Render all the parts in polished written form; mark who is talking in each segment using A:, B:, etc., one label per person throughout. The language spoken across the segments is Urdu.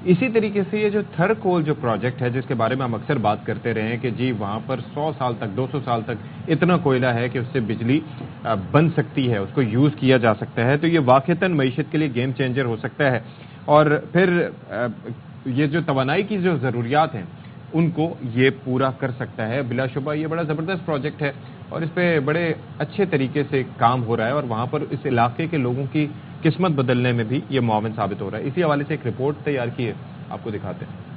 A: اسی طریقے سے یہ جو تھر کول جو پروجیکٹ ہے جس کے بارے میں ہم اکثر بات کرتے رہے ہیں کہ جی وہاں پر 100 سال تک 200 سال تک اتنا کوئلہ ہے کہ اس سے بجلی بن سکتی ہے، اس کو یوز کیا جا سکتا ہے، تو یہ واقعتاً معیشت کے لیے گیم چینجر ہو سکتا ہے اور پھر یہ جو توانائی کی جو ضروریات ہیں ان کو یہ پورا کر سکتا ہے۔ بلا شبہ یہ بڑا زبردست پروجیکٹ ہے اور اس پہ بڑے اچھے طریقے سے کام ہو رہا ہے اور وہاں پر اس علاقے کے لوگوں کی قسمت بدلنے میں بھی یہ معاون ثابت ہو رہا ہے۔ اسی حوالے سے ایک رپورٹ تیار کی ہے، آپ کو دکھاتے ہیں۔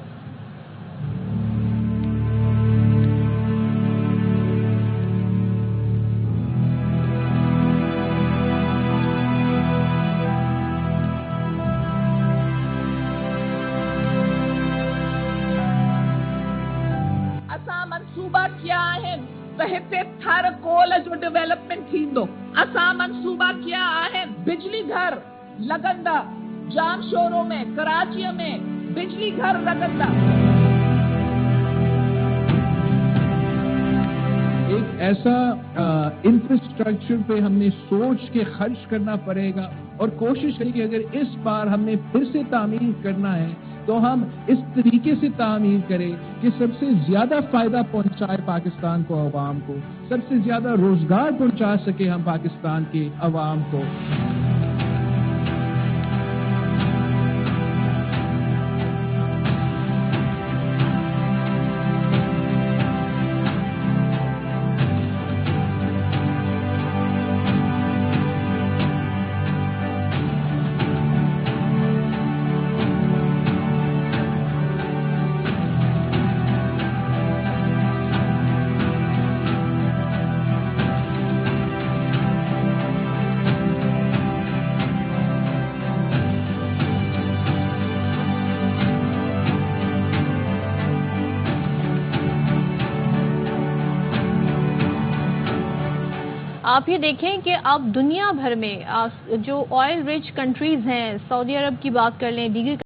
B: منصوبہ کیا ہے بہتے تھر کول جو ڈیولپمنٹ تھیندو اسا منصوبہ کیا ہے بجلی گھر لگندا جام شوروں میں کراچی میں بجلی گھر لگندا۔
C: ایک ایسا انفراسٹرکچر پہ ہم نے سوچ کے خرچ کرنا پڑے گا اور کوشش کریں کہ اگر اس بار ہم نے پھر سے تعمیر کرنا ہے تو ہم اس طریقے سے تعمیر کریں کہ سب سے زیادہ فائدہ پہنچائے پاکستان کو، عوام کو، سب سے زیادہ روزگار پہنچا سکے ہم پاکستان کے عوام کو۔
D: آپ یہ دیکھیں کہ اب دنیا بھر میں جو آئل رچ کنٹریز ہیں، سعودی عرب کی بات کر لیں، دیگر